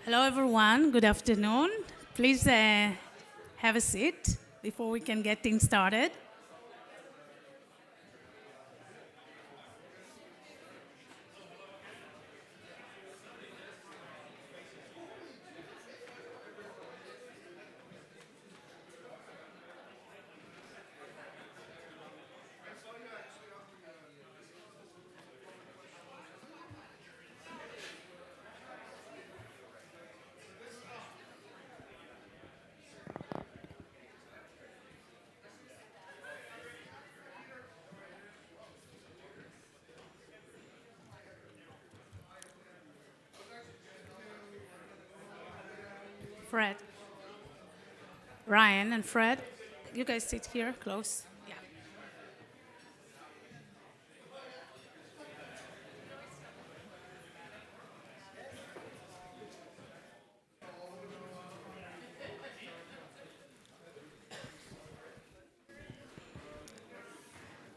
Hello, everyone. Good afternoon. Please have a seat before we can get things started. Fred, Ryan, and Fred, you guys sit here close. Yeah.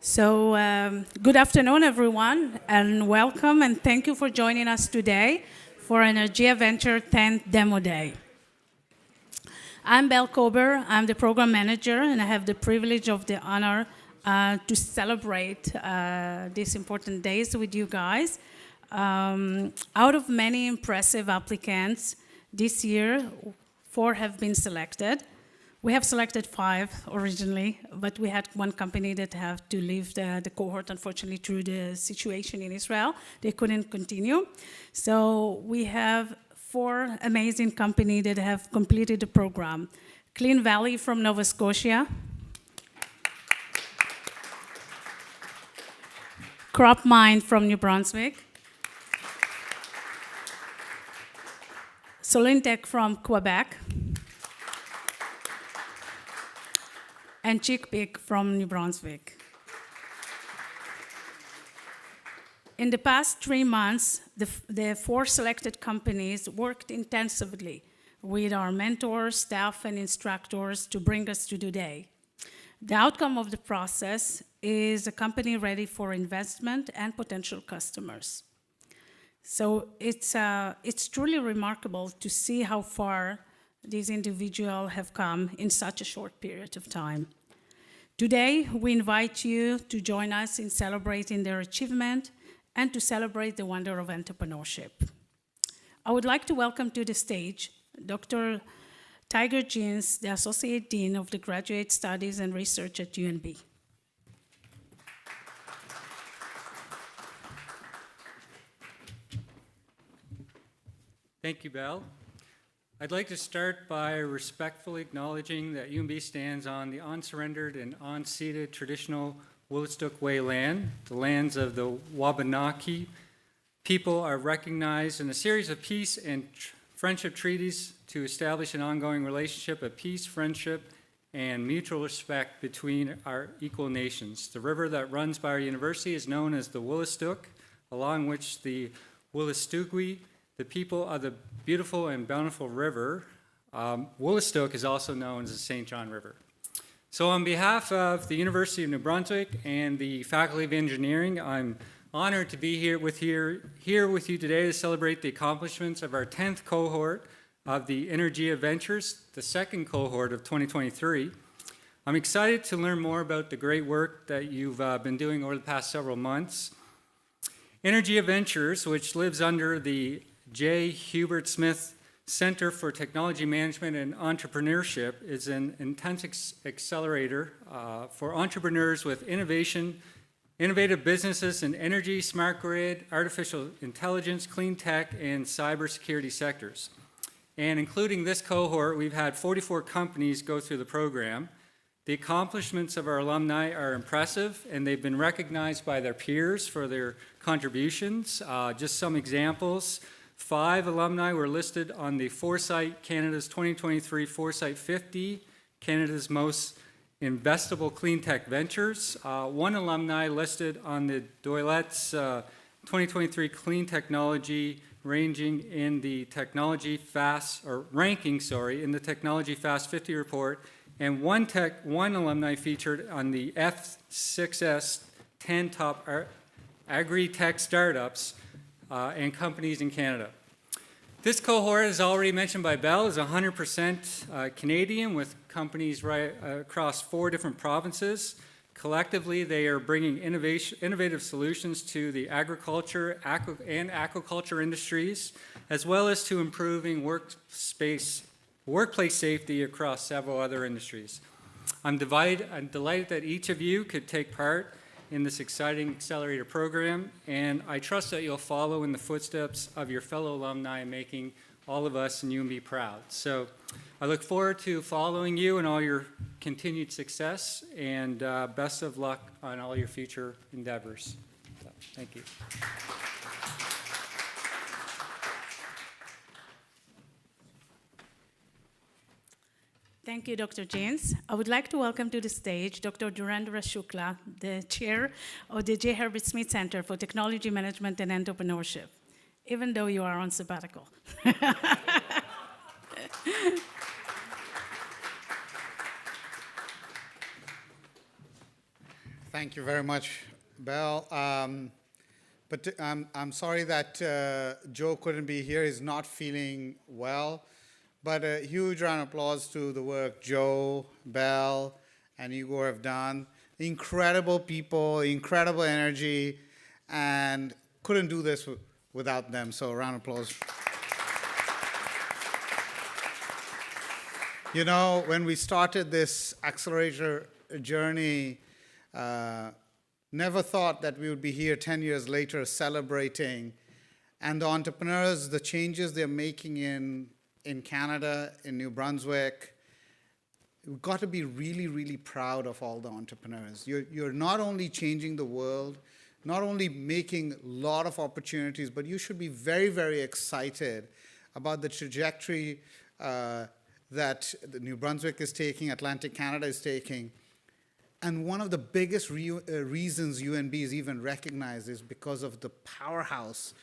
So, good afternoon, everyone, and welcome, and thank you for joining us today for Energia Venture 10th Demo Day. I'm Belle Kober. I'm the program manager, and I have the privilege of the honor to celebrate these important days with you guys. Out of many impressive applicants this year, 4 have been selected. We have selected 5 originally, but we had one company that had to leave the cohort, unfortunately, through the situation in Israel. They couldn't continue. So we have 4 amazing companies that have completed the program. Clean Valley from Nova Scotia, CropMind from New Brunswick, Solyntek from Quebec, and Chickpeak from New Brunswick. In the past 3 months, the 4 selected companies worked intensively with our mentors, staff, and instructors to bring us to today. The outcome of the process is a company ready for investment and potential customers. So it's truly remarkable to see how far these individuals have come in such a short period of time. Today, we invite you to join us in celebrating their achievement and to celebrate the wonder of entrepreneurship. I would like to welcome to the stage Dr. Tiger Jeans, the Associate Dean of the Graduate Studies and Research at UNB. Thank you, Belle. I'd like to start by respectfully acknowledging that UNB stands on the unsurrendered and unceded traditional Wolastoq Way land. The lands of the Wabanaki people are recognized in a series of peace and friendship treaties to establish an ongoing relationship of peace, friendship, and mutual respect between our equal nations. The river that runs by our university is known as the Wolastoq, along which the Wolastoqui, the people of the beautiful and bountiful river. Wolastoq is also known as the St. John River. So on behalf of the University of New Brunswick and the Faculty of Engineering, I'm honored to be here with you today to celebrate the accomplishments of our 10th cohort of the Energia Ventures, the second cohort of 2023. I'm excited to learn more about the great work that you've been doing over the past several months. Energia Ventures, which lives under the J. Hubert Smith Center for Technology Management and Entrepreneurship, is an intense accelerator for entrepreneurs with innovative businesses in energy, smart grid, artificial intelligence, clean tech, and cybersecurity sectors. And including this cohort, we've had 44 companies go through the program. The accomplishments of our alumni are impressive, and they've been recognized by their peers for their contributions. Just some examples. 5 alumni were listed on the Foresight Canada's 2023 Foresight 50, Canada's most investable clean tech ventures. 1 alumni listed on the Doylet's 2023 clean technology ranking in the Technology Fast 50 report, and one alumni featured on the F6S 10 top agri-tech startups and companies in Canada. This cohort, as already mentioned by Bell, is 100% Canadian with companies right across 4 different provinces. Collectively, they are bringing innovative solutions to the agriculture and aquaculture industries, as well as to improving workplace safety across several other industries. I'm delighted that each of you could take part in this exciting accelerator program, and I trust that you'll follow in the footsteps of your fellow alumni, making all of us in UNB proud. So I look forward to following you in all your continued success, and best of luck on all your future endeavors. So, thank you. Thank you, Dr. James. I would like to welcome to the stage Dr. Dhurendra Shukla, the chair of the J. Herbert Smith Center for Technology Management and Entrepreneurship, even though you are on sabbatical. Thank you very much, Belle. But I'm sorry that Joe couldn't be here. He's not feeling well. But a huge round of applause to the work Joe, Belle, and Igor have done. Incredible people, incredible energy, and couldn't do this without them. So a round of applause. You know, when we started this accelerator journey, never thought that we would be here 10 years later celebrating. And the entrepreneurs, the changes they're making in Canada, in New Brunswick, we've got to be really, really proud of all the entrepreneurs. You're not only changing the world, not only making a lot of opportunities, but you should be very, very excited about the trajectory that the New Brunswick is taking, Atlantic Canada is taking. And one of the biggest reasons UNB is even recognized is because of the powerhouse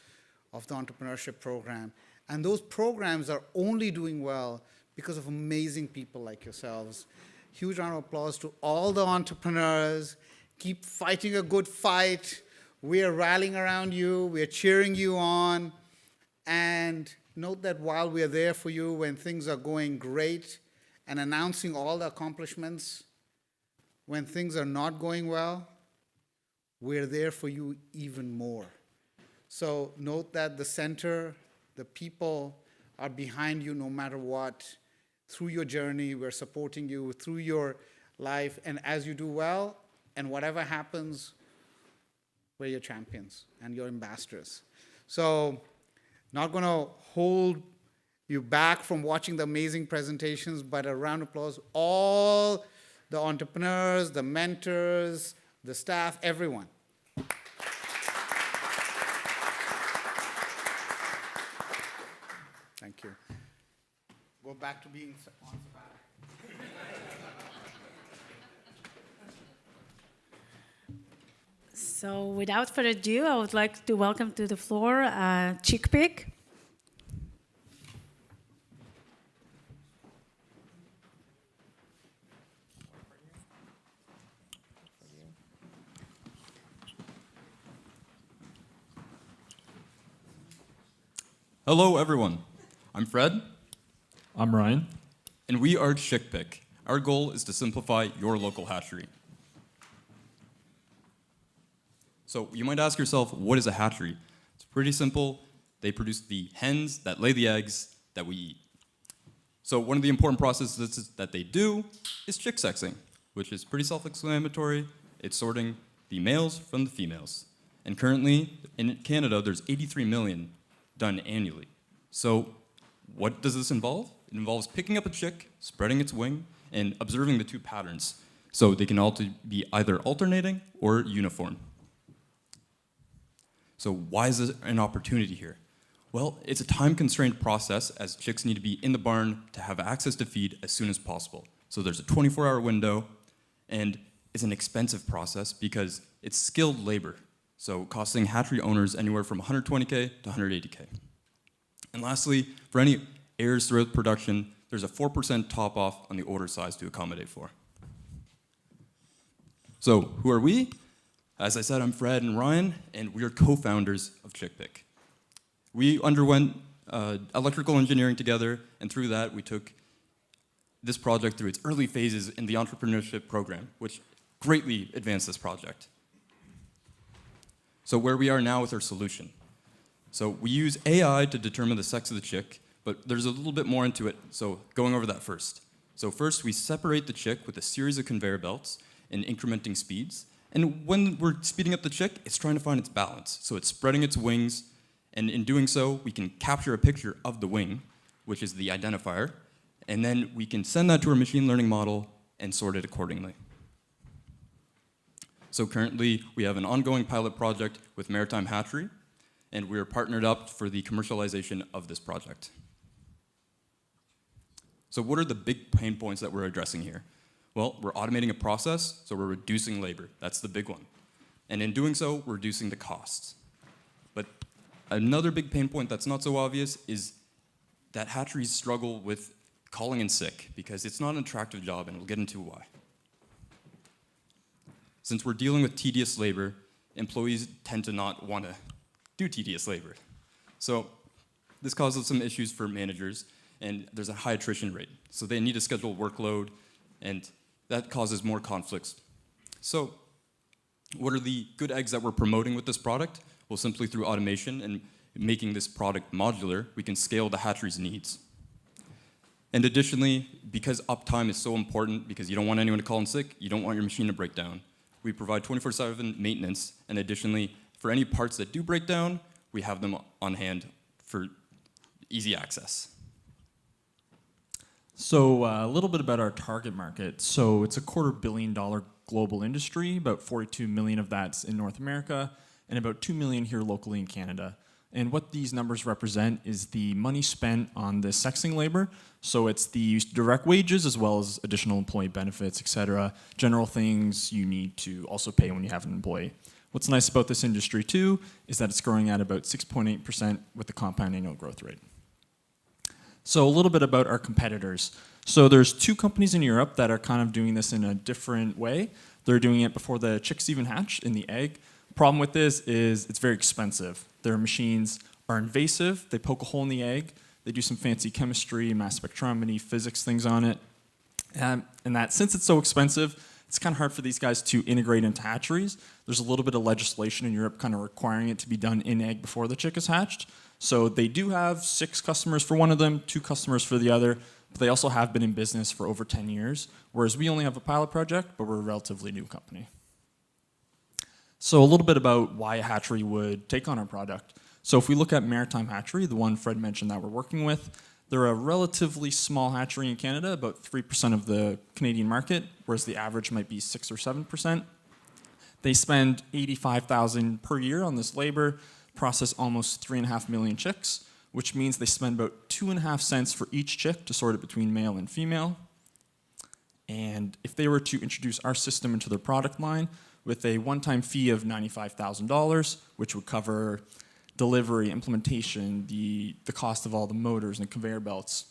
of the entrepreneurship program. And those programs are only doing well because of amazing people like yourselves. Huge round of applause to all the entrepreneurs. Keep fighting a good fight. We are rallying around you. We are cheering you on. And note that while we are there for you when things are going great and announcing all the accomplishments, when things are not going well, we're there for you even more. So note that the center, the people are behind you no matter what. Through your journey, we're supporting you through your life. And as you do well, and whatever happens, we're your champions and your ambassadors. So not going to hold you back from watching the amazing presentations, but a round of applause. All the entrepreneurs, the mentors, the staff, everyone. Thank you. Go back to being on sabbatical. So without further ado, I would like to welcome to the floor Chickpig. Hello, everyone. I'm Fred. I'm Ryan. And we are Chickpig. Our goal is to simplify your local hatchery. So you might ask yourself, what is a hatchery? It's pretty simple. They produce the hens that lay the eggs that we eat. So one of the important processes that they do is chick sexing, which is pretty self-explanatory. It's sorting the males from the females. And currently, in Canada, there's 83 million done annually. So what does this involve? It involves picking up a chick, spreading its wing, and observing the two patterns. So they can all be either alternating or uniform. So why is this an opportunity here? Well, it's a time-constrained process as chicks need to be in the barn to have access to feed as soon as possible. So there's a 24-hour window, and it's an expensive process because it's skilled labor. So costing hatchery owners anywhere from $120K to $180K. And lastly, for any errors throughout production, there's a 4% top off on the order size to accommodate for. So who are we? As I said, I'm Fred and Ryan, and we are co-founders of Chickpig. We underwent electrical engineering together, and through that, we took this project through its early phases in the entrepreneurship program, which greatly advanced this project. So where we are now with our solution. So we use AI to determine the sex of the chick, but there's a little bit more into it, so going over that first. So first, we separate the chick with a series of conveyor belts in incrementing speeds, and when we're speeding up the chick, it's trying to find its balance. So it's spreading its wings, and in doing so, we can capture a picture of the wing, which is the identifier, and then we can send that to our machine learning model and sort it accordingly. So currently, we have an ongoing pilot project with Maritime Hatchery, and we are partnered up for the commercialization of this project. So what are the big pain points that we're addressing here? Well, we're automating a process, so we're reducing labor. That's the big one. And in doing so, we're reducing the costs. But another big pain point that's not so obvious is that hatcheries struggle with calling in sick because it's not an attractive job, and we'll get into why. Since we're dealing with tedious labor, employees tend to not want to do tedious labor. So this causes some issues for managers, and there's a high attrition rate. So they need to schedule workload, and that causes more conflicts. So what are the good eggs that we're promoting with this product? Well, simply through automation and making this product modular, we can scale the hatchery's needs. And additionally, because uptime is so important, because you don't want anyone to call in sick, you don't want your machine to break down, we provide 24/7 maintenance, and additionally, for any parts that do break down, we have them on hand for easy access. So a little bit about our target market. So it's a $250 million global industry, about 42 million of that's in North America, and about 2 million here locally in Canada. And what these numbers represent is the money spent on the sexing labor. So it's the direct wages as well as additional employee benefits, et cetera, general things you need to also pay when you have an employee. What's nice about this industry too is that it's growing at about 6.8% with the compound annual growth rate. So a little bit about our competitors. So there's 2 companies in Europe that are kind of doing this in a different way. They're doing it before the chicks even hatch in the egg. Problem with this is it's very expensive. Their machines are invasive. They poke a hole in the egg. They do some fancy chemistry, mass spectrometry, physics things on it. And that since it's so expensive, it's kind of hard for these guys to integrate into hatcheries. There's a little bit of legislation in Europe kind of requiring it to be done in egg before the chick is hatched. So they do have 6 customers for one of them, 2 customers for the other, but they also have been in business for over 10 years, whereas we only have a pilot project, but we're a relatively new company. So a little bit about why a hatchery would take on our product. So if we look at Maritime Hatchery, the one Fred mentioned that we're working with, they're a relatively small hatchery in Canada, about 3% of the Canadian market, whereas the average might be 6 or 7%. They spend $85,000 per year on this labor, process almost 3.5 million chicks, which means they spend about 2.5 cents for each chick to sort it between male and female. And if they were to introduce our system into their product line with a one-time fee of $95,000, which would cover delivery, implementation, the cost of all the motors and conveyor belts,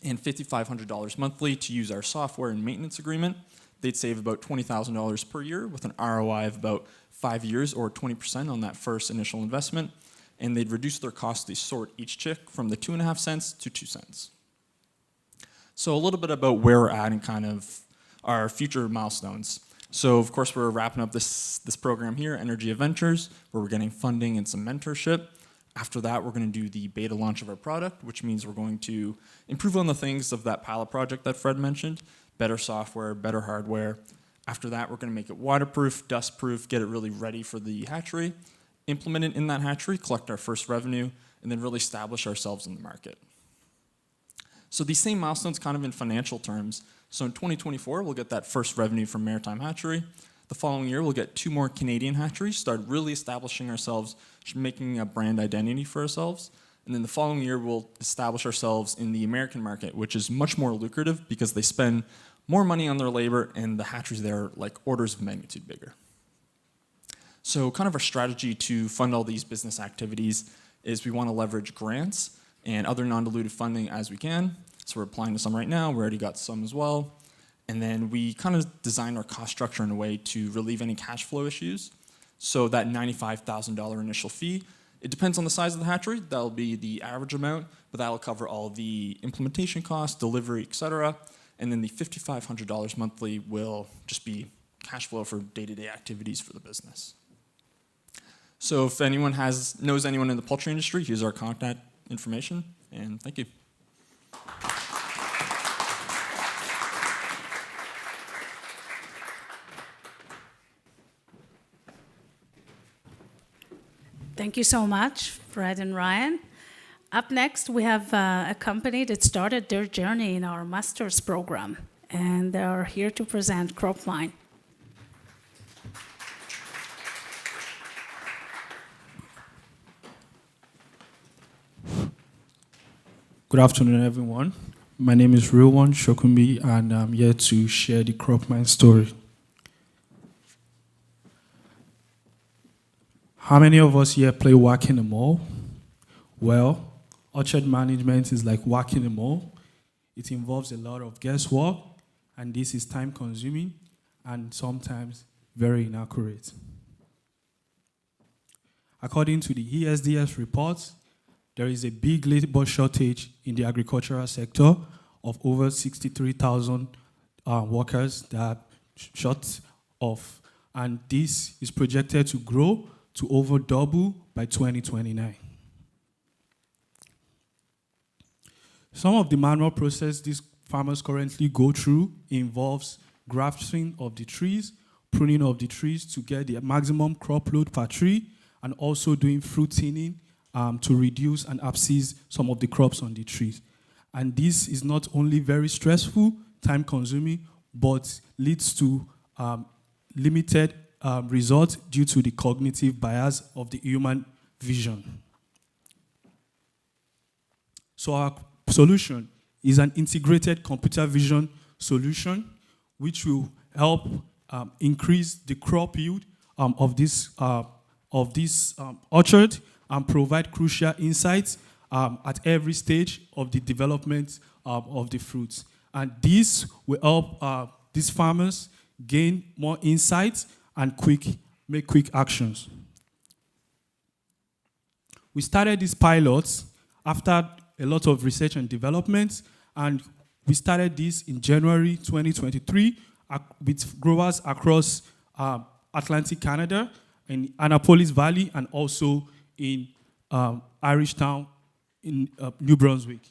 and $5,500 monthly to use our software and maintenance agreement, they'd save about $20,000 per year with an ROI of about 5 years or 20% on that first initial investment, and they'd reduce their cost to sort each chick from the 2.5 cents to 2 cents. So a little bit about where we're at and kind of our future milestones. So of course we're wrapping up this program here, Energia Ventures, where we're getting funding and some mentorship. After that, we're going to do the beta launch of our product, which means we're going to improve on the things of that pilot project that Fred mentioned, better software, better hardware. After that, we're going to make it waterproof, dustproof, get it really ready for the hatchery, implement it in that hatchery, collect our first revenue, and then really establish ourselves in the market. So these same milestones kind of in financial terms. So in 2024, we'll get that first revenue from Maritime Hatchery. The following year, we'll get 2 more Canadian hatcheries, start really establishing ourselves, making a brand identity for ourselves. And then the following year, we'll establish ourselves in the American market, which is much more lucrative because they spend more money on their labor and the hatcheries there are like orders of magnitude bigger. So kind of our strategy to fund all these business activities is we want to leverage grants and other non-dilutive funding as we can. So we're applying to some right now. We already got some as well. And then we kind of designed our cost structure in a way to relieve any cash flow issues. So that $95,000 initial fee It depends on the size of the hatchery. That'll be the average amount, but that'll cover all the implementation costs, delivery, etc. And then the $5,500 monthly will just be cash flow for day-to-day activities for the business. So if anyone knows anyone in the poultry industry, here's our contact information, and thank you. Thank you so much, Fred and Ryan. Up next, we have a company that started their journey in our master's program, and they are here to present CropMind. Good afternoon, everyone. My name is Rilwan Shokumbi, and I'm here to share the CropMind story. How many of us here play whack-a-mole? Well, orchard management is like whack-a-mole. It involves a lot of guesswork, and this is time-consuming and sometimes very inaccurate. According to the ESDS reports, there is a big labor shortage in the agricultural sector of over 63,000 workers that are short of, and this is projected to grow to over double by 2029. Some of the manual process these farmers currently go through involves grafting of the trees, pruning of the trees to get the maximum crop load per tree, and also doing fruit thinning to reduce and abscess some of the crops on the trees. And this is not only very stressful, time-consuming, but leads to limited results due to the cognitive bias of the human vision. So our solution is an integrated computer vision solution which will help increase the crop yield of this orchard and provide crucial insights at every stage of the development of the fruits. And this will help these farmers gain more insights and make quick actions. We started these pilots after a lot of research and development, and we started this in January 2023 with growers across Atlantic Canada, in Annapolis Valley, and also in Irishtown in New Brunswick.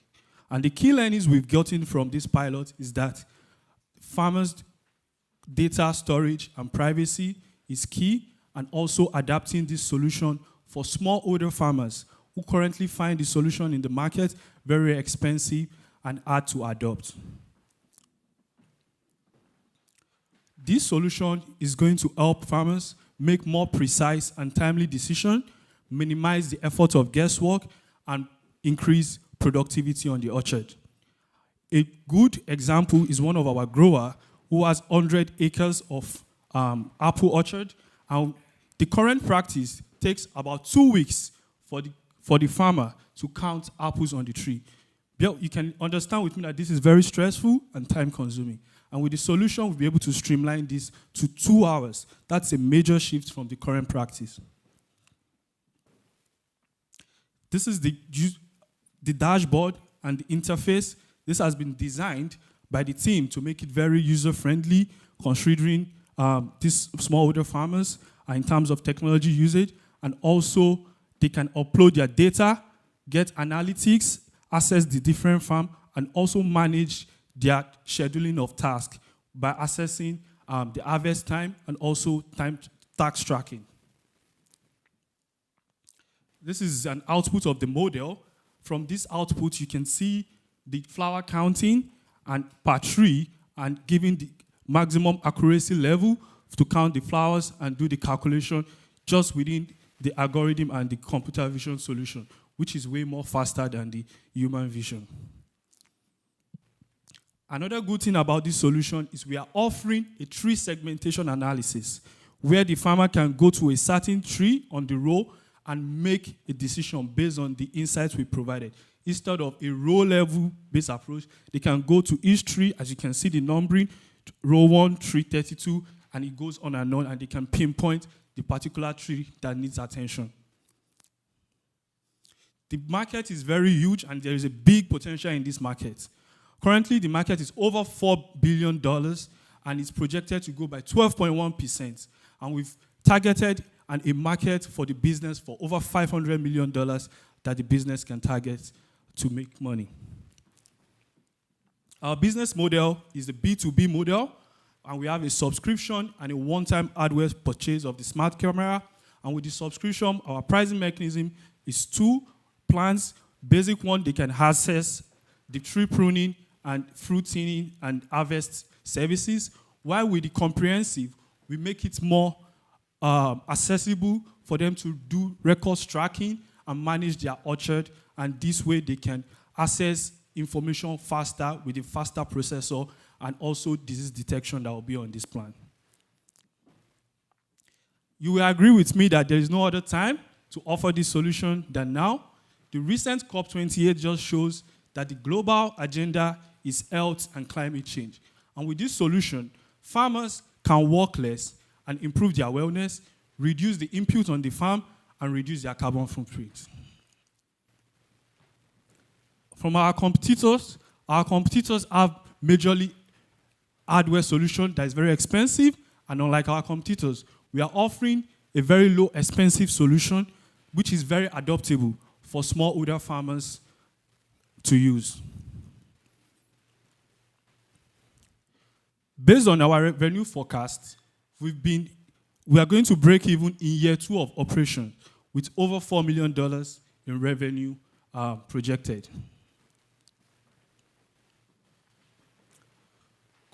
And the key learnings we've gotten from this pilot is that farmers' data storage and privacy is key, and also adapting this solution for smallholder farmers who currently find the solution in the market very expensive and hard to adopt. This solution is going to help farmers make more precise and timely decisions, minimize the effort of guesswork, and increase productivity on the orchard. A good example is one of our growers who has 100 acres of apple orchard, and the current practice takes about 2 weeks for the farmer to count apples on the tree. You can understand with me that this is very stressful and time-consuming. And with the solution, we'll be able to streamline this to 2 hours. That's a major shift from the current practice. This is the dashboard and the interface. This has been designed by the team to make it very user-friendly, considering these smallholder farmers in terms of technology usage, and also they can upload their data, get analytics, access the different farm, and also manage their scheduling of tasks by accessing the harvest time and also tax tracking. This is an output of the model. From this output, you can see the flower counting and per tree, and giving the maximum accuracy level to count the flowers and do the calculation just within the algorithm and the computer vision solution, which is way more faster than the human vision. Another good thing about this solution is we are offering a tree segmentation analysis where the farmer can go to a certain tree on the row and make a decision based on the insights we provided. Instead of a row-level based approach, they can go to each tree, as you can see the numbering, row 1, tree 32, and it goes on, and they can pinpoint the particular tree that needs attention. The market is very huge, and there is a big potential in this market. Currently, the market is over $4 billion, and it's projected to grow by 12.1%. And we've targeted a market for the business for over $500 million that the business can target to make money. Our business model is the B2B model, and we have a subscription and a one-time hardware purchase of the smart camera. And with the subscription, our pricing mechanism is 2 plans. Basic one, they can access the tree pruning and fruit thinning and harvest services, while with the comprehensive, we make it more accessible for them to do records tracking and manage their orchard, and this way they can access information faster with a faster processor and also disease detection that will be on this plan. You will agree with me that there is no other time to offer this solution than now. The recent COP28 just shows that the global agenda is health and climate change. And with this solution, farmers can work less and improve their wellness, reduce the input on the farm, and reduce their carbon footprint. From our competitors have majorly hardware solution that is very expensive, and unlike our competitors, we are offering a very low expensive solution which is very adaptable for smallholder farmers to use. Based on our revenue forecast, we are going to break even in year 2 of operation with over $4 million in revenue projected.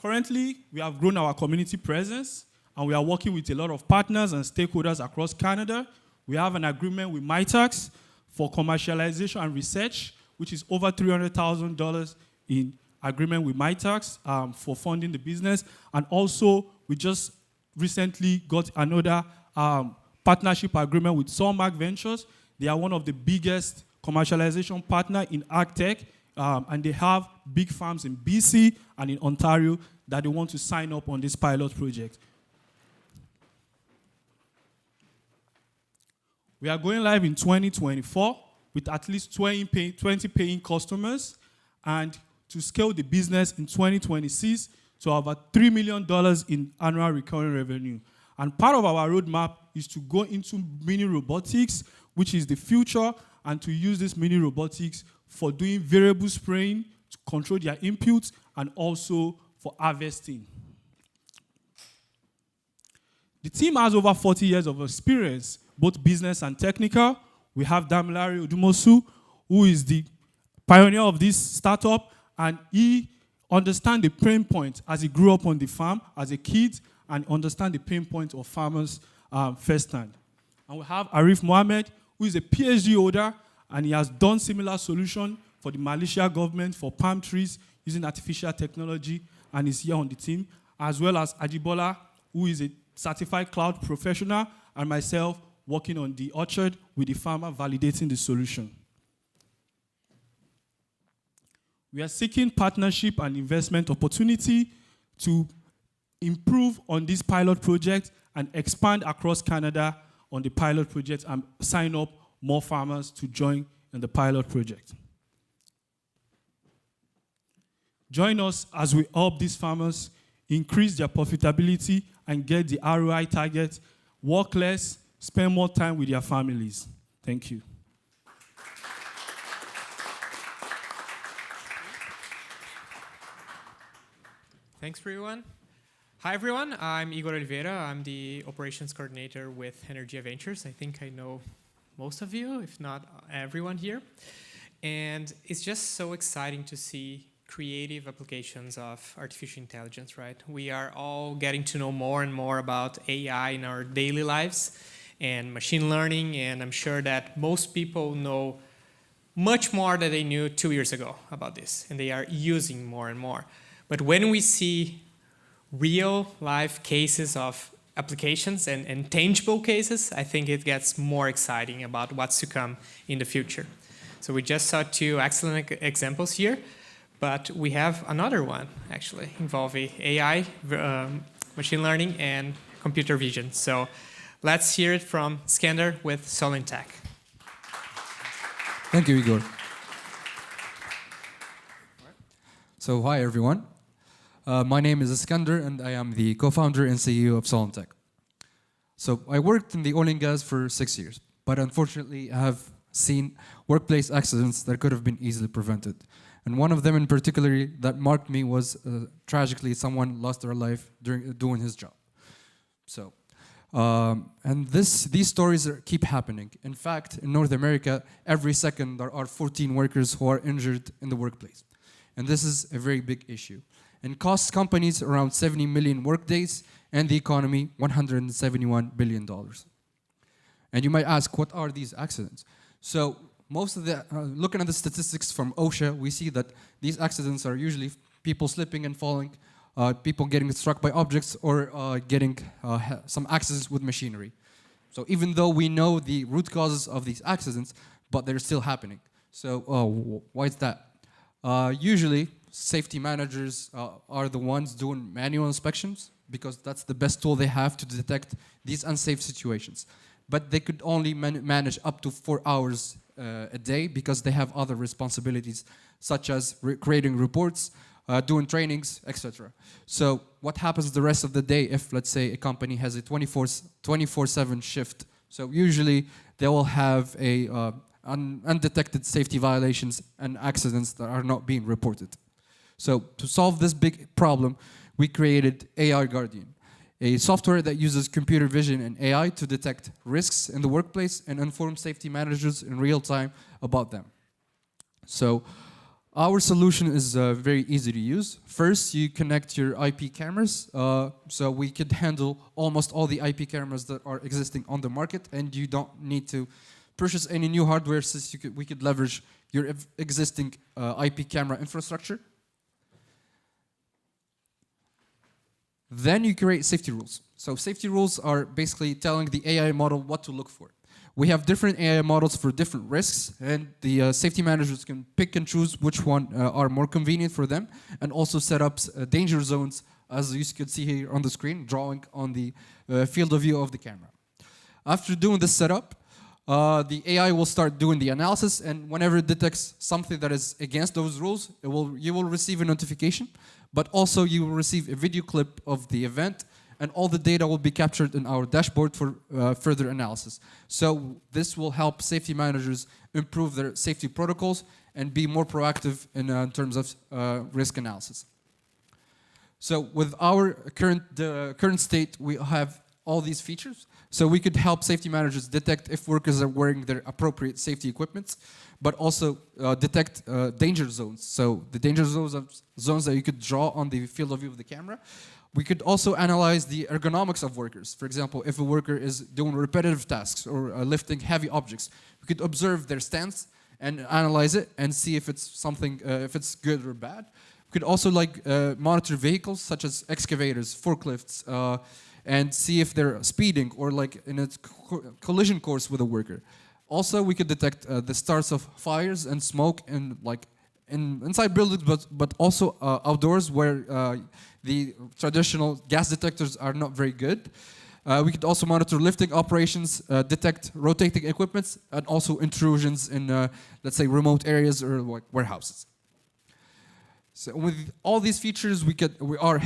Currently, we have grown our community presence, and we are working with a lot of partners and stakeholders across Canada. We have an agreement with MITAX for commercialization and research, which is over $300,000 in agreement with MITAX for funding the business. And also, we just recently got another partnership agreement with Energia Ventures. They are one of the biggest commercialization partners in ag tech, and they have big farms in BC and in Ontario that they want to sign up on this pilot project. We are going live in 2024 with at least 20 paying customers, and to scale the business in 2026 to over $3 million in annual recurring revenue. And part of our roadmap is to go into mini robotics, which is the future, and to use this mini robotics for doing variable spraying to control their inputs and also for harvesting. The team has over 40 years of experience, both business and technical. We have Damilare Odumosu, who is the pioneer of this startup, and he understands the pain point as he grew up on the farm as a kid and understand the pain point of farmers firsthand. And we have Arif Mohammed, who is a PhD holder, and he has done similar solution for the Malaysia government for palm trees using artificial technology, and is here on the team, as well as Ajibola, who is a certified cloud professional, and myself working on the orchard with the farmer validating the solution. We are seeking partnership and investment opportunity to improve on this pilot project and expand across Canada on the pilot project and sign up more farmers to join in the pilot project. Join us as we help these farmers increase their profitability and get the ROI target, work less, spend more time with their families. Thank you. Thanks, everyone. Hi, everyone. I'm Igor Oliveira. I'm the operations coordinator with Energia Ventures. I think I know most of you, if not everyone here. And it's just so exciting to see creative applications of artificial intelligence, right? We are all getting to know more and more about AI in our daily lives and machine learning, and I'm sure that most people know much more than they knew 2 years ago about this, and they are using more and more. But when we see real life cases of applications and tangible cases, I think it gets more exciting about what's to come in the future. So we just saw 2 excellent examples here, but we have another one actually involving AI, machine learning, and computer vision. So let's hear it from Skander with Solyntek. Thank you, Igor. So, hi everyone. My name is Iskander, and I am the co-founder and CEO of Solyntek. So, I worked in the oil and gas for 6 years, but unfortunately, I have seen workplace accidents that could have been easily prevented. And one of them in particular that marked me was tragically someone lost their life during doing his job. So, and these stories keep happening. In fact, in North America, every second there are 14 workers who are injured in the workplace. And this is a very big issue. And costs companies around 70 million workdays and the economy $171 billion. And you might ask, what are these accidents? So most of the, looking at the statistics from OSHA, we see that these accidents are usually people slipping and falling, people getting struck by objects, or getting some accidents with machinery. So even though we know the root causes of these accidents, but they're still happening. So why is that? Usually, safety managers are the ones doing manual inspections because that's the best tool they have to detect these unsafe situations. But they could only manage up to 4 hours a day because they have other responsibilities, such as creating reports, doing trainings, etc. So what happens the rest of the day if, let's say, a company has a 24/7 shift? So usually they will have a undetected safety violations and accidents that are not being reported. So to solve this big problem, we created AI Guardian, a software that uses computer vision and AI to detect risks in the workplace and inform safety managers in real time about them. So our solution is very easy to use. First, you connect your IP cameras. So we could handle almost all the IP cameras that are existing on the market, and you don't need to purchase any new hardware, since we could leverage your existing IP camera infrastructure. Then you create safety rules. So safety rules are basically telling the AI model what to look for. We have different AI models for different risks, and the safety managers can pick and choose which one are more convenient for them, and also set up danger zones, as you can see here on the screen, drawing on the field of view of the camera. After doing this setup, the AI will start doing the analysis, and whenever it detects something that is against those rules, you will receive a notification, but also you will receive a video clip of the event, and all the data will be captured in our dashboard for further analysis. So this will help safety managers improve their safety protocols and be more proactive in terms of risk analysis. So with our current state, we have all these features. So we could help safety managers detect if workers are wearing their appropriate safety equipment, but also detect danger zones. So the danger zones are zones that you could draw on the field of view of the camera. We could also analyze the ergonomics of workers. For example, if a worker is doing repetitive tasks or lifting heavy objects, we could observe their stance and analyze it and see if it's something, if it's good or bad. We could also monitor vehicles such as excavators, forklifts, and see if they're speeding or in a collision course with a worker. Also, we could detect the starts of fires and smoke inside buildings, but also outdoors where the traditional gas detectors are not very good. We could also monitor lifting operations, detect rotating equipments, and also intrusions in, let's say, remote areas or warehouses. So with all these features, we are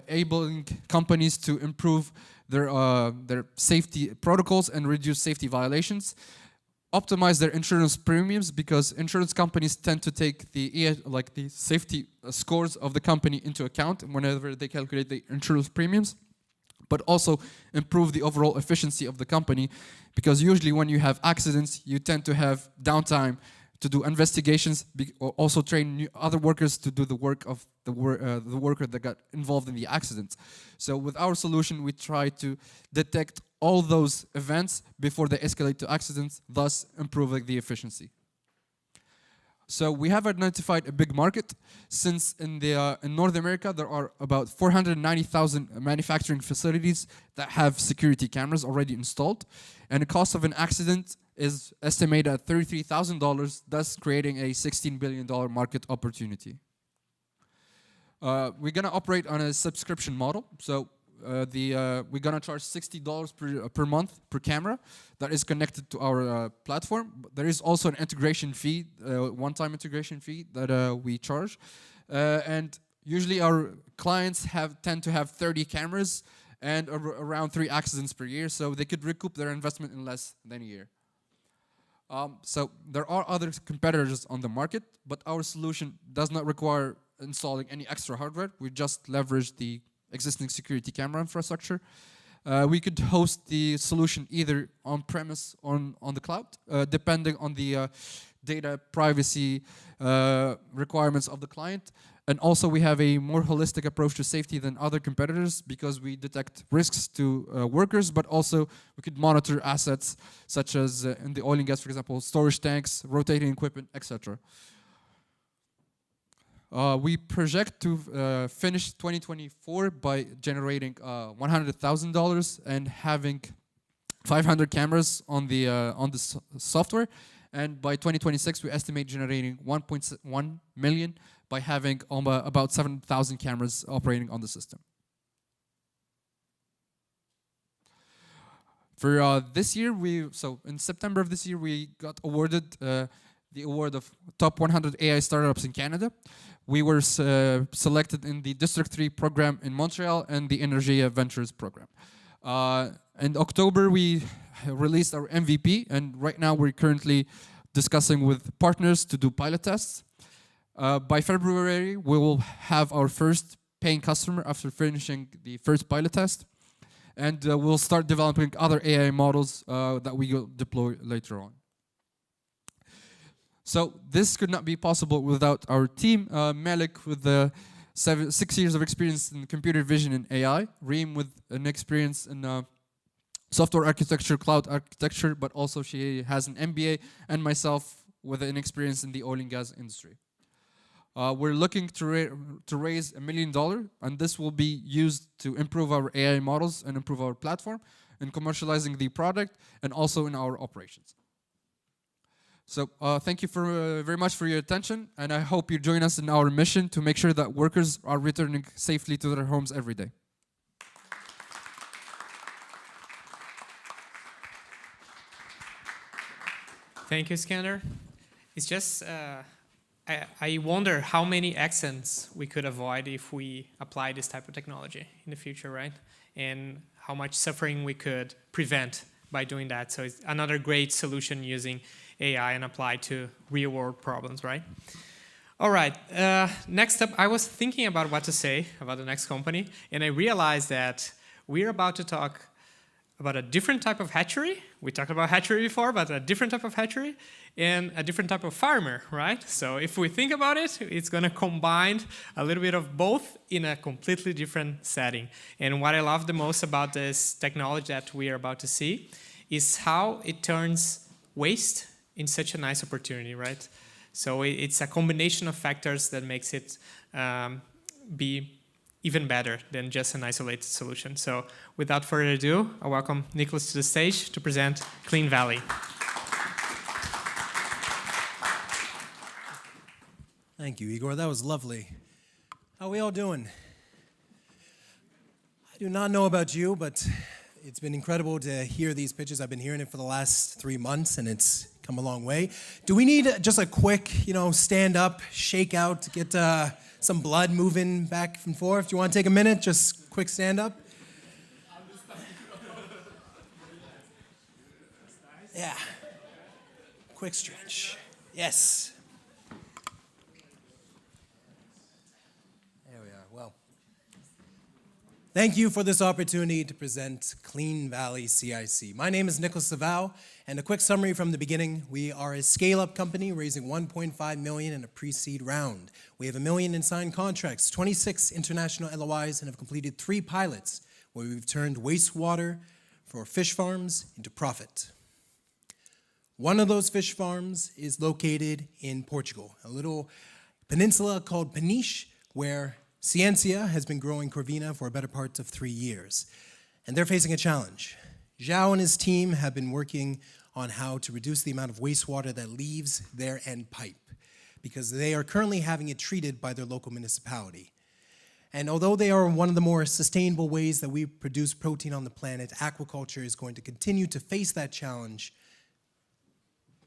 enabling companies to improve their safety protocols and reduce safety violations, optimize their insurance premiums, because insurance companies tend to take the safety scores of the company into account whenever they calculate the insurance premiums, but also improve the overall efficiency of the company, because usually when you have accidents, you tend to have downtime to do investigations, or also train other workers to do the work of the worker that got involved in the accident. So with our solution, we try to detect all those events before they escalate to accidents, thus improving the efficiency. So we have identified a big market, since in North America there are about 490,000 manufacturing facilities that have security cameras already installed, and the cost of an accident is estimated at $33,000, thus creating a $16 billion market opportunity. We're going to operate on a subscription model. So we're gonna charge $60 per month per camera that is connected to our platform. But there is also an integration fee, one-time integration fee that we charge, and usually our clients tend to have 30 cameras and around 3 accidents per year, so they could recoup their investment in less than a year. So there are other competitors on the market, but our solution does not require installing any extra hardware. We just leverage the existing security camera infrastructure. We could host the solution either on-premise or on the cloud, depending on the data privacy requirements of the client. And also we have a more holistic approach to safety than other competitors because we detect risks to workers, but also we could monitor assets such as in the oil and gas, for example, storage tanks, rotating equipment, etc. We project to finish 2024 by generating $100,000 and having 500 cameras on the software. And by 2026, we estimate generating 1.1 million by having about 7,000 cameras operating on the system. For this year, so in September of this year, we got awarded the award of Top 100 AI Startups in Canada. We were selected in the District 3 program in Montreal and the Energia Ventures program. In October, we released our MVP, and right now we're currently discussing with partners to do pilot tests. By February, we will have our first paying customer after finishing the first pilot test. And we'll start developing other AI models that we will deploy later on. So this could not be possible without our team. Malik with 6 years of experience in computer vision and AI. Reem with an experience in software architecture, cloud architecture, but also she has an MBA. And myself with an experience in the oil and gas industry. We're looking to raise $1 million, and this will be used to improve our AI models and improve our platform in commercializing the product and also in our operations. So thank you very much for your attention, and I hope you join us in our mission to make sure that workers are returning safely to their homes every day. Thank you, Skander. It's just, I wonder how many accidents we could avoid if we apply this type of technology in the future, right? And how much suffering we could prevent by doing that. So it's another great solution using AI and applied to real-world problems, right? All right, next up, I was thinking about what to say about the next company, and I realized that we're about to talk about a different type of hatchery. We talked about hatchery before, but a different type of hatchery and a different type of farmer, right? So if we think about it, it's going to combine a little bit of both in a completely different setting. And what I love the most about this technology that we are about to see is how it turns waste in such a nice opportunity, right? So it's a combination of factors that makes it be even better than just an isolated solution. So without further ado, I welcome Nicholas to the stage to present Clean Valley. Thank you, Igor. That was lovely. How are we all doing? I do not know about you, but it's been incredible to hear these pitches. I've been hearing it for the last 3 months, and it's come a long way. Do we need just a quick, stand up, shake out, get some blood moving back and forth? Do you want to take a minute? Just quick stand up. Yeah. Quick stretch. Yes. There we are. Well, thank you for this opportunity to present Clean Valley CIC. My name is Nicholas Savao, and a quick summary from the beginning. We are a scale-up company raising $1.5 million in a pre-seed round. We have $1 million in signed contracts, 26 international LOIs, and have completed 3 pilots where we've turned wastewater for fish farms into profit. One of those fish farms is located in Portugal, a little peninsula called Peniche, where Ciencia has been growing Corvina for a better part of 3 years. And they're facing a challenge. João and his team have been working on how to reduce the amount of wastewater that leaves their end pipe, because they are currently having it treated by their local municipality. And although they are one of the more sustainable ways that we produce protein on the planet, aquaculture is going to continue to face that challenge.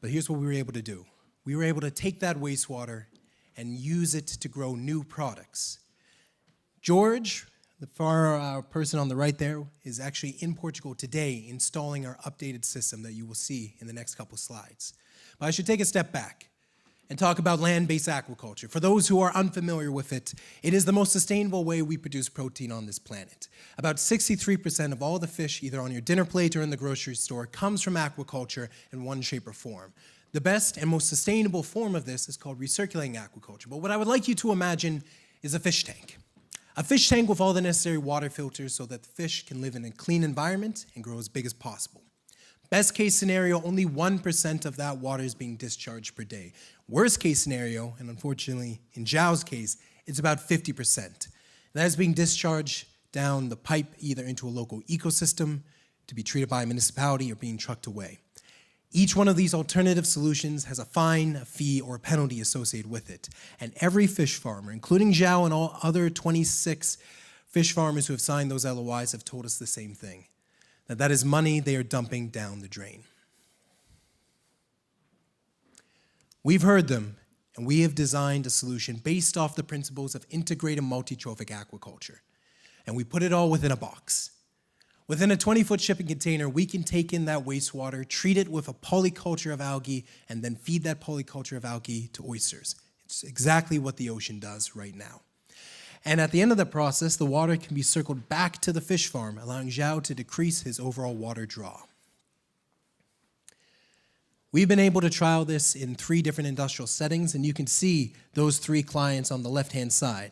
But here's what we were able to do. We were able to take that wastewater and use it to grow new products. George, the far person on the right there, is actually in Portugal today installing our updated system that you will see in the next couple slides. But I should take a step back and talk about land-based aquaculture. For those who are unfamiliar with it, it is the most sustainable way we produce protein on this planet. About 63% of all the fish, either on your dinner plate or in the grocery store, comes from aquaculture in one shape or form. The best and most sustainable form of this is called recirculating aquaculture. But what I would like you to imagine is a fish tank. A fish tank with all the necessary water filters so that the fish can live in a clean environment and grow as big as possible. Best case scenario, only 1% of that water is being discharged per day. Worst case scenario, and unfortunately in Zhao's case, it's about 50%. That is being discharged down the pipe either into a local ecosystem to be treated by a municipality or being trucked away. Each one of these alternative solutions has a fine, a fee, or a penalty associated with it. And every fish farmer, including Zhao and all other 26 fish farmers who have signed those LOIs, have told us the same thing. That is money they are dumping down the drain. We've heard them, and we have designed a solution based off the principles of integrated multi-trophic aquaculture. And we put it all within a box. Within a 20-foot shipping container, we can take in that wastewater, treat it with a polyculture of algae, and then feed that polyculture of algae to oysters. It's exactly what the ocean does right now. And at the end of the process, the water can be circled back to the fish farm, allowing Zhao to decrease his overall water draw. We've been able to trial this in 3 different industrial settings, and you can see those 3 clients on the left-hand side.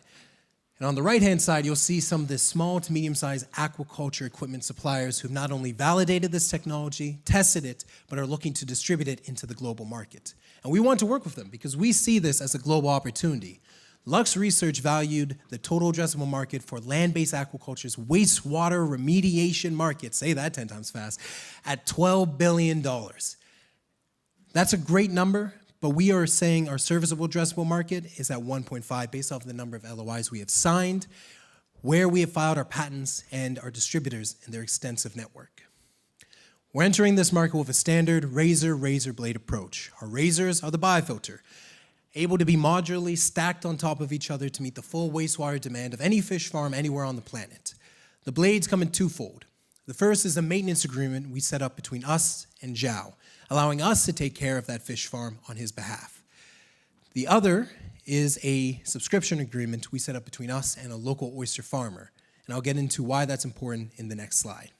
And on the right-hand side, you'll see some of the small to medium-sized aquaculture equipment suppliers who've not only validated this technology, tested it, but are looking to distribute it into the global market. And we want to work with them because we see this as a global opportunity. Lux Research valued the total addressable market for land-based aquaculture's wastewater remediation market, say that 10 times fast, at $12 billion. That's a great number, but we are saying our serviceable addressable market is at 1.5 based off the number of LOIs we have signed, where we have filed our patents, and our distributors and their extensive network. We're entering this market with a standard razor blade approach. Our razors are the biofilter, able to be modularly stacked on top of each other to meet the full wastewater demand of any fish farm anywhere on the planet. The blades come in twofold. The first is a maintenance agreement we set up between us and Zhao, allowing us to take care of that fish farm on his behalf. The other is a subscription agreement we set up between us and a local oyster farmer, and I'll get into why that's important in the next slide.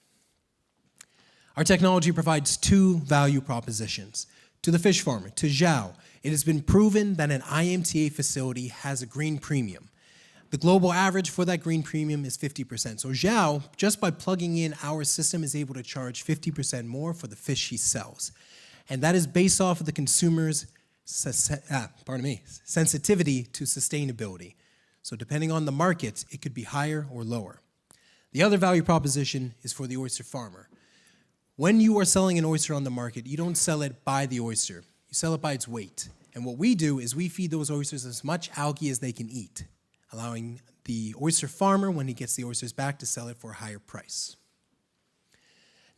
Our technology provides 2 value propositions. To the fish farmer, to Zhao, it has been proven that an IMTA facility has a green premium. The global average for that green premium is 50%. So Zhao, just by plugging in our system, is able to charge 50% more for the fish he sells. And that is based off of the consumer's sensitivity to sustainability. So depending on the market, it could be higher or lower. The other value proposition is for the oyster farmer. When you are selling an oyster on the market, you don't sell it by the oyster. You sell it by its weight. And what we do is we feed those oysters as much algae as they can eat, allowing the oyster farmer, when he gets the oysters back, to sell it for a higher price.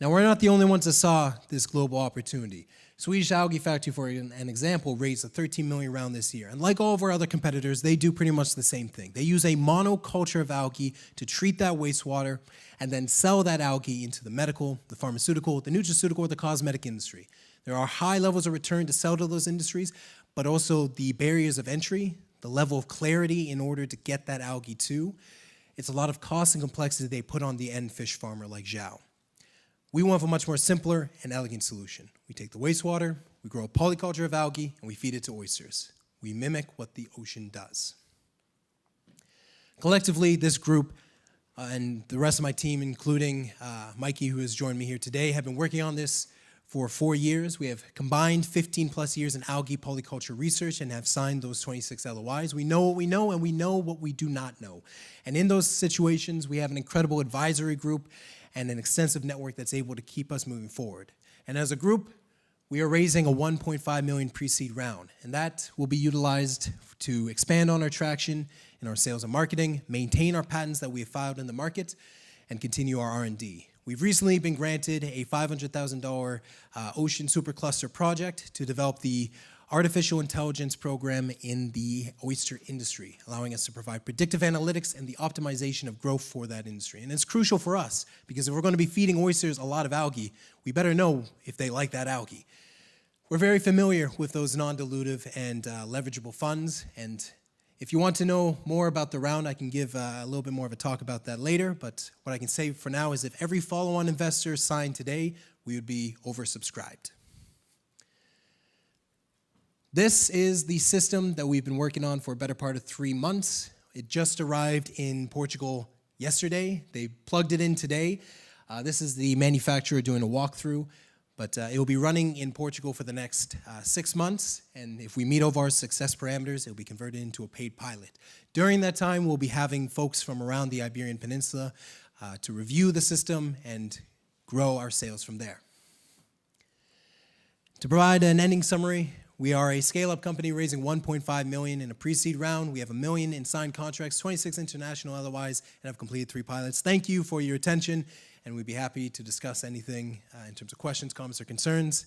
Now, we're not the only ones that saw this global opportunity. Swedish Algae Factory, for an example, raised a $13 million round this year. And like all of our other competitors, they do pretty much the same thing. They use a monoculture of algae to treat that wastewater and then sell that algae into the medical, the pharmaceutical, the nutraceutical, or the cosmetic industry. There are high levels of return to sell to those industries, but also the barriers of entry, the level of clarity in order to get that algae to. It's a lot of cost and complexity they put on the end fish farmer like Zhao. We want a much more simpler and elegant solution. We take the wastewater, we grow a polyculture of algae, and we feed it to oysters. We mimic what the ocean does. Collectively, this group and the rest of my team, including Mikey, who has joined me here today, have been working on this for 4 years. We have combined 15 plus years in algae polyculture research and have signed those 26 LOIs. We know what we know and we know what we do not know. And in those situations, we have an incredible advisory group and an extensive network that's able to keep us moving forward. And as a group, We are raising a 1.5 million pre-seed round, and that will be utilized to expand on our traction in our sales and marketing, maintain our patents that we have filed in the market, and continue our R&D. We've recently been granted a $500,000 ocean supercluster project to develop the artificial intelligence program in the oyster industry, allowing us to provide predictive analytics and the optimization of growth for that industry. And it's crucial for us, because if we're going to be feeding oysters a lot of algae, we better know if they like that algae. We're very familiar with those non-dilutive and leverageable funds, and if you want to know more about the round, I can give a little bit more of a talk about that later, but what I can say for now is if every follow-on investor signed today, we would be oversubscribed. This is the system that we've been working on for a better part of 3 months. It just arrived in Portugal yesterday. They plugged it in today. This is the manufacturer doing a walkthrough, but it will be running in Portugal for the next 6 months, and if we meet over our success parameters, it will be converted into a paid pilot. During that time, we'll be having folks from around the Iberian Peninsula to review the system and grow our sales from there. To provide an ending summary, we are a scale-up company raising $1.5 million in a pre-seed round. We have $1 million in signed contracts, 26 international LOIs, and have completed 3 pilots. Thank you for your attention, and we'd be happy to discuss anything in terms of questions, comments, or concerns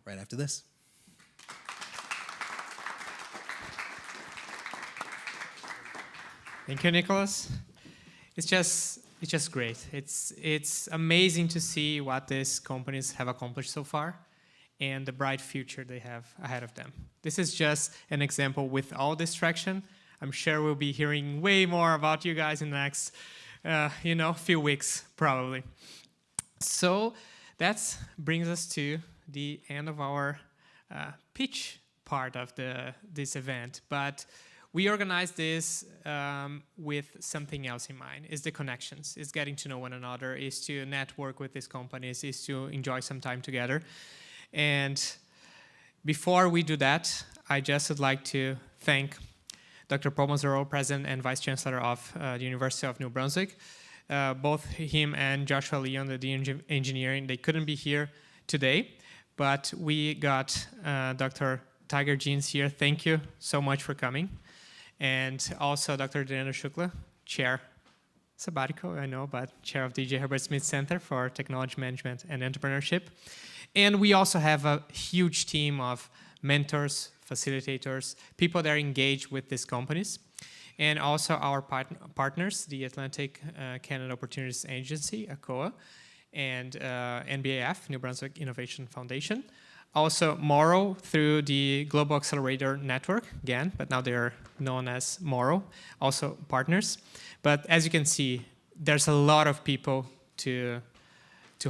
right after this. Thank you, Nicholas. It's just great. It's amazing to see what these companies have accomplished so far, and the bright future they have ahead of them. This is just an example. With all this traction, I'm sure we'll be hearing way more about you guys in the next, few weeks, probably. So that brings us to the end of our pitch part of this event. But we organized this with something else in mind. It's the connections. It's getting to know one another. It's to network with these companies. It's to enjoy some time together. And before we do that, I just would like to thank Dr. Paul Mazzaro, President and Vice Chancellor of the University of New Brunswick. Both him and Joshua Leon, the Dean of Engineering, they couldn't be here today, but we got Dr. Tiger Jeans here. Thank you so much for coming. And also Dr. Dana Shukla, Chair, sabbatical, I know, but Chair of the J. Herbert Smith Center for Technology Management and Entrepreneurship. And we also have a huge team of mentors, facilitators, people that are engaged with these companies, and also our partners, the Atlantic Canada Opportunities Agency, ACOA, and NBAF, New Brunswick Innovation Foundation. Also Morrow through the Global Accelerator Network, again, but now they're known as Morrow, also partners. But as you can see, there's a lot of people to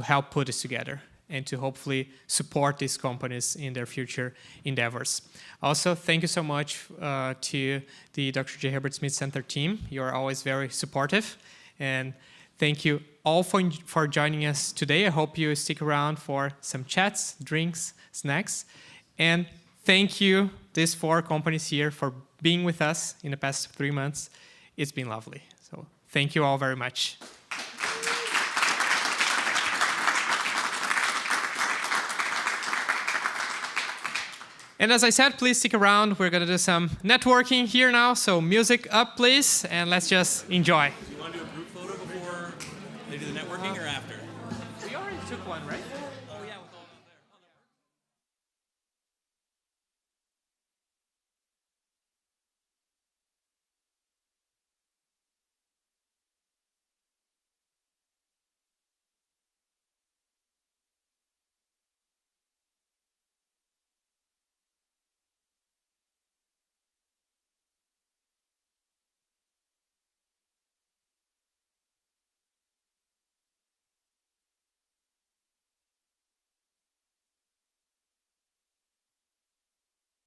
help put this together and to hopefully support these companies in their future endeavors. Also, thank you so much to the Dr. J. Herbert Smith Center team. You're always very supportive. And thank you all for joining us today. I hope you stick around for some chats, drinks, snacks. And thank you, these 4 companies here, for being with us in the past 3 months. It's been lovely. So thank you all very much. And as I said, please stick around. We're going to do some networking here now. So music up, please, and let's just enjoy.